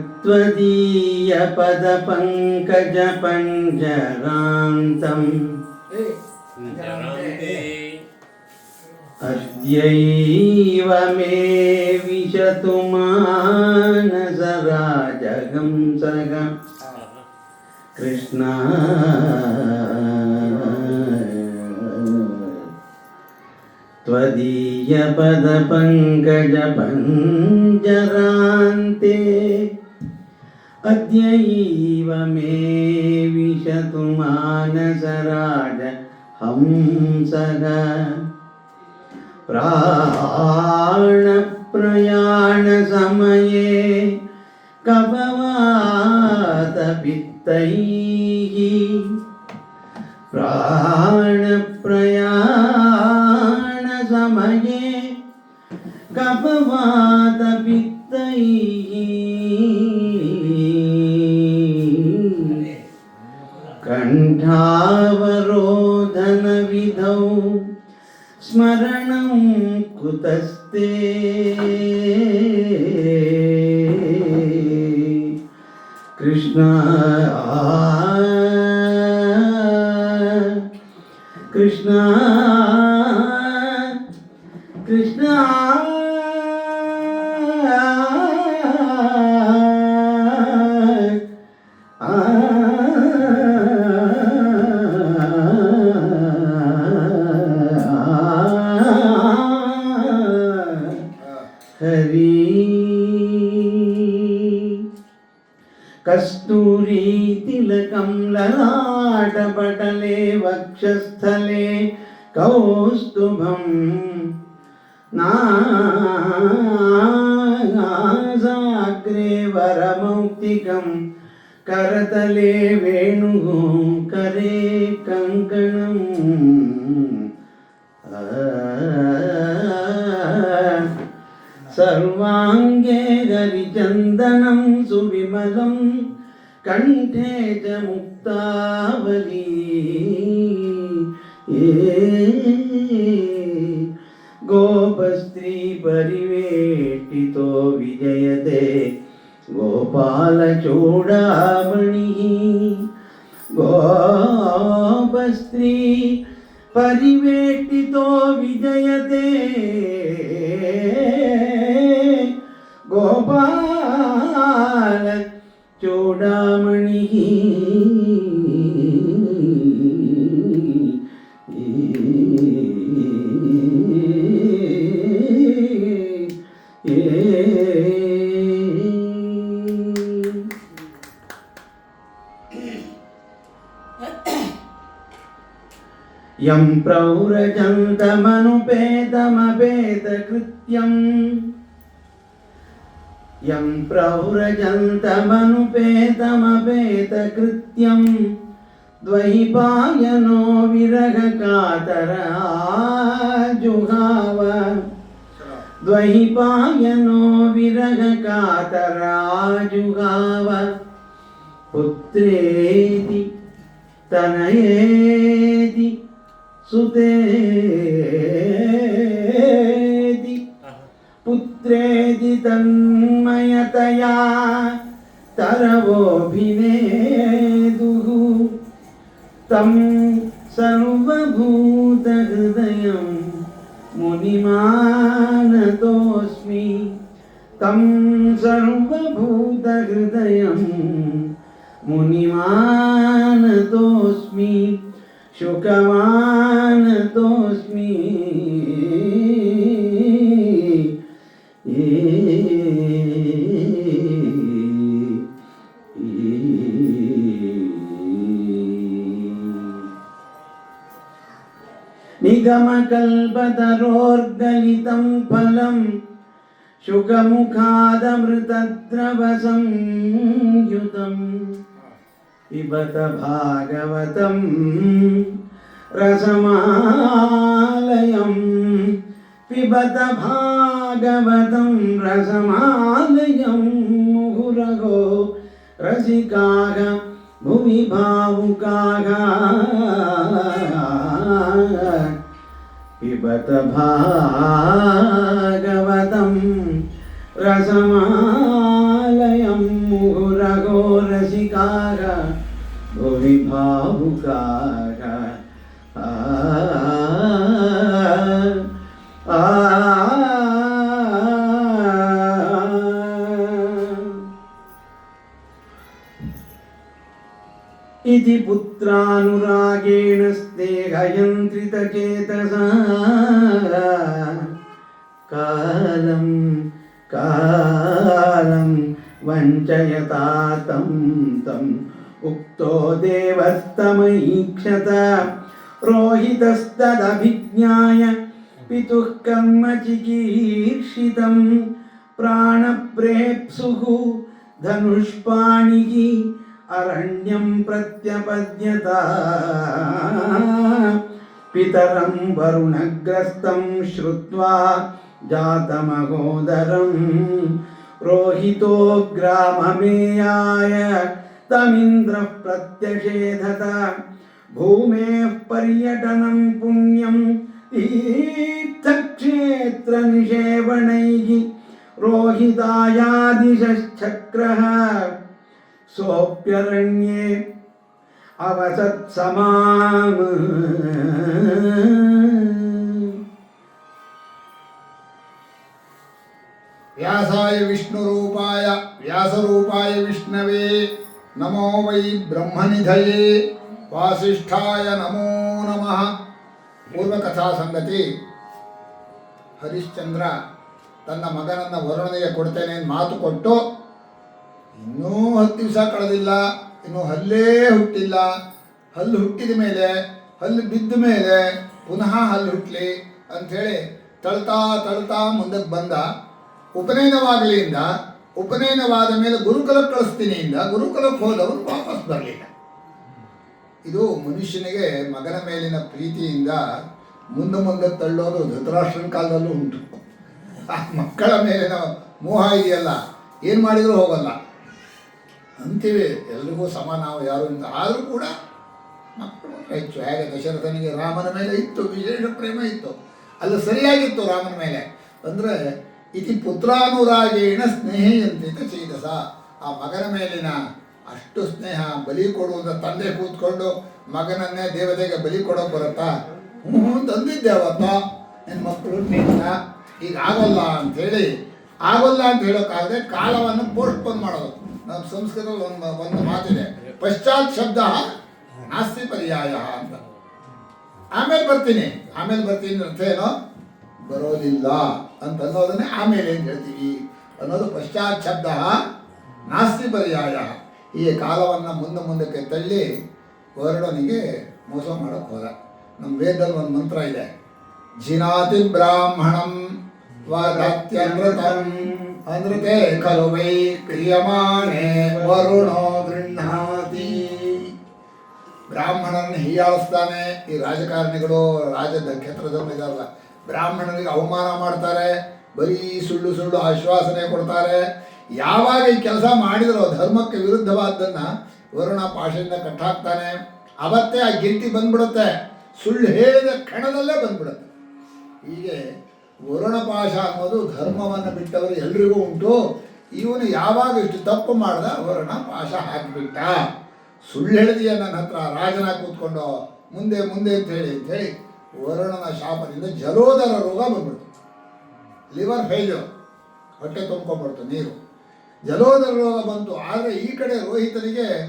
కృష్ణత్వదీయ పద పంకజ పంజరాంతం అద్యైవ మే విశతు మానసరాజహంసః కృష్ణ త్వదీయ పద పంకజ పంజరాంతే అద్యైవ మే విశతు మానసరాజ హంసః ప్రాణ ప్రయాణ సమయే కపవాత పిత్తైః ప్రాణ ప్రయాణ సమయే కపవాత పిత్తైః కంఠావరోధన విధౌ స్మరణం కుతస్తే కృష్ణ కృష్ణ కృష్ణ హరి కస్తూరీ తిలకం లలాటపటలే వక్షస్థలే కౌస్తుభం నాసాగ్రే వరమౌక్తికం కరతలే వేణుః కరే కంకణం సర్వాంగే హరిచందనం సువిమలం కంఠే చ ముక్తావళీ గోపస్త్రీ పరివేష్టితో విజయతే గోపాలచూడామణిః గోపస్త్రీ పరివేష్టితో విజయతే గోపాల చూడామణిః యం ప్రౌరజంతమనుపేతమపేతకృత్యం యం ప్రౌరజంతమనుపేతమపేతకృత్యం ద్వైపాయనో విరహకాతరాజుహావ ద్వైపాయనో విరహకాతరాజుహావ పుత్రేతి తనయేతి సుతేతి పుత్రేతి తన్మయతయా తరవోభినేదుః తం సర్వభూతహృదయం మునిమానతోస్మి తం సర్వభూతహృదయం మునిమానతోస్మి శుకమానతోస్మి నిగమకల్పతరోర్గలితం ఫలం శుకముఖాదమృతద్రవసంయుతం పిబత భాగవతం రసమాలయం పిబత భాగవతం రసమాలయం ముహురగో రసికాః భువి భావుకాః पिबत भागवतं रसमालयं मुहुरगो रसिकाः भुवि भावुकाः इति पुत्रानुरागेण स्नेहयन्त्रितचेतसा कालं कालं वञ्चयता तम् उक्तो देवस्तमैक्षत रोहितस्तदभिज्ञाय पितुः कर्म चिकीर्षितं प्राणप्रेप्सुः धनुष्पाणिः अरण्यं प्रत्यपद्यत पितरं वरुणग्रस्तं श्रुत्वा जातमहोदरं रोहितो ग्राममेयाय तमिन्द्रः प्रत्यषेधत भूमेः पर्यटनं पुण्यं तीर्थक्षेत्रनिषेवणैः रोहितायादिशश्चक्रः सोऽप्यरण्ये अवसत्समाम् व्यासाय विष्णुरूपाय व्यासरूपाय विष्णवे नमो वै ब्रह्मनिधये वासिष्ठाय नमो नमः. ಪೂರ್ವಕಥಾ ಸಂಗತಿ, ಹರಿಶ್ಚಂದ್ರ ತನ್ನ ಮಗನನ್ನು ವರುಣನಿಗೆ ಕೊಡ್ತೇನೆ ಅಂತ ಮಾತು ಕೊಟ್ಟು ಇನ್ನೂ 10 ದಿವಸ ಕಳೆದಿಲ್ಲ, ಇನ್ನೂ ಹಲ್ಲೇ ಹುಟ್ಟಿಲ್ಲ. ಹಲ್ಲು ಹುಟ್ಟಿದ ಮೇಲೆ, ಹಲ್ಲು ಬಿದ್ದ ಮೇಲೆ ಪುನಃ ಹಲ್ಲು ಹುಟ್ಟಲಿ ಅಂಥೇಳಿ ತಳ್ತಾ ಮುಂದಕ್ಕೆ ಬಂದ. ಉಪನಯನವಾಗಲಿಂದ, ಉಪನಯನವಾದ ಮೇಲೆ ಗುರುಕುಲಕ್ಕೆ ಕಳಿಸ್ತೀನಿ ಇಂದ ಗುರುಕುಲಕ್ಕೆ ಹೋದವರು ವಾಪಸ್ ಬರಲಿಲ್ಲ. ಇದು ಮನುಷ್ಯನಿಗೆ ಮಗನ ಮೇಲಿನ ಪ್ರೀತಿಯಿಂದ ಮುಂದೆ ತಳ್ಳೋದು ಧೃತರಾಷ್ಟ್ರನ ಕಾಲದಲ್ಲೂ ಉಂಟು. ಆ ಮಕ್ಕಳ ಮೇಲಿನ ಮೋಹ ಇದೆಯಲ್ಲ, ಏನು ಮಾಡಿದರೂ ಹೋಗಲ್ಲ ಅಂತೀವಿ. ಎಲ್ರಿಗೂ ಸಮ ನಾವು ಯಾರು ಅಂತ. ಆದರೂ ಕೂಡ ಮಕ್ಕಳು ಹೆಚ್ಚು. ಹೇಗೆ ದಶರಥನಿಗೆ ರಾಮನ ಮೇಲೆ ಇತ್ತು ವಿಶೇಷ ಪ್ರೇಮ ಇತ್ತು, ಅಲ್ಲಿ ಸರಿಯಾಗಿತ್ತು ರಾಮನ ಮೇಲೆ. ಅಂದರೆ ಇತಿ ಪುತ್ರಾನುರಾಗೇಣ ಸ್ನೇಹಿಯಂತಿತ ಚೇತಸ. ಆ ಮಗನ ಮೇಲಿನ ಅಷ್ಟು ಸ್ನೇಹ, ಬಲಿ ಕೊಡುವುದ ತಂದೆ ಕೂತ್ಕೊಂಡು ಮಗನನ್ನೇ ದೇವತೆಗೆ ಬಲಿ ಕೊಡೋಕೆ ಬರುತ್ತಾ? ತಂದಿದ್ದೆ ಅವತ್ತ ನಿನ್ನ ಮಕ್ಕಳು ನಿನ್ನ ಈಗ ಆಗೋಲ್ಲ ಅಂಥೇಳಿ, ಆಗೋಲ್ಲ ಅಂತ ಹೇಳೋಕ್ಕಾಗದೆ ಕಾಲವನ್ನು ಪೋಸ್ಟ್ಪೋನ್ ಮಾಡೋದು. ನಮ್ಮ ಸಂಸ್ಕೃತದಲ್ಲಿ ಒಂದು ಮಾತಿದೆ, ಪಶ್ಚಾತ್ ಶಬ್ದ ನಾಸ್ತಿ ಪರ್ಯಾಯ ಅಂತ. ಆಮೇಲೆ ಬರ್ತೀನಿ ಅರ್ಥ ಏನೋ ಬರೋದಿಲ್ಲ ಅಂತ ಅನ್ನೋದನ್ನೇ ಆಮೇಲೆ ಏನು ಹೇಳ್ತೀವಿ ಅನ್ನೋದು ಪಶ್ಚಾತ್ ಶಬ್ದ ನಾಸ್ತಿ ಪರ್ಯಾಯ. ಈ ಕಾಲವನ್ನು ಮುಂದಕ್ಕೆ ತಳ್ಳಿ ವರುಣನಿಗೆ ಮೋಸ ಮಾಡೋಕ್ಕೆ ಹೋದ. ನಮ್ಮ ವೇದದಲ್ಲಿ ಒಂದು ಮಂತ್ರ ಇದೆ, ಜಿನಾತಿ ಬ್ರಾಹ್ಮಣಂ ವದತ್ಯಮೃತಂ ಅನೃತೆ ಖಲು ವೈ ಕ್ರಿಯಮಾಣೆ ವರುಣೋ ಗೃಹ್ಣಾತಿ. ಬ್ರಾಹ್ಮಣರನ್ನು ಹೀಯಾಳಿಸ್ತಾನೆ. ಈ ರಾಜಕಾರಣಿಗಳು, ರಾಜ್ಯದ ಕ್ಷೇತ್ರದಲ್ಲಿದ್ದಾರಲ್ಲ, ಬ್ರಾಹ್ಮಣರಿಗೆ ಅವಮಾನ ಮಾಡ್ತಾರೆ, ಬರೀ ಸುಳ್ಳು ಆಶ್ವಾಸನೆ ಕೊಡ್ತಾರೆ. ಯಾವಾಗ ಈ ಕೆಲಸ ಮಾಡಿದರೋ ಧರ್ಮಕ್ಕೆ ವಿರುದ್ಧವಾದ್ದನ್ನು ವರುಣ ಪಾಶದಿಂದ ಕಟ್ಟಾಕ್ತಾನೆ. ಅವತ್ತೇ ಆ ಗಿಲ್ಟಿ ಬಂದ್ಬಿಡುತ್ತೆ, ಸುಳ್ಳು ಹೇಳಿದ ಕ್ಷಣದಲ್ಲೇ ಬಂದ್ಬಿಡುತ್ತೆ. ಹೀಗೆ ವರುಣ ಪಾಶ ಅನ್ನೋದು ಧರ್ಮವನ್ನು ಬಿಟ್ಟವರು ಎಲ್ರಿಗೂ ಉಂಟು. ಇವನು ಯಾವಾಗ ಇಷ್ಟು ತಪ್ಪು ಮಾಡ್ದ, ವರುಣ ಪಾಶ ಹಾಕಿಬಿಟ್ಟ. ಸುಳ್ಳು ಹೇಳಿದೆಯ ನನ್ನ ಹತ್ರ ರಾಜನ ಕೂತ್ಕೊಂಡು ಮುಂದೆ ಅಂತ ಹೇಳಿ ವರುಣನ ಶಾಪದಿಂದ ಜಲೋದರ ರೋಗ ಬಂದ್ಬಿಡ್ತು. ಲಿವರ್ ಫೇಲ್ಯೂರ್, ಹೊಟ್ಟೆ ತುಂಬ್ಕೊಂಡ್ಬಿಡ್ತು ನೀರು, ಜಲೋದರ ರೋಗ ಬಂತು. ಆದರೆ ಈ ಕಡೆ ರೋಹಿತನಿಗೆ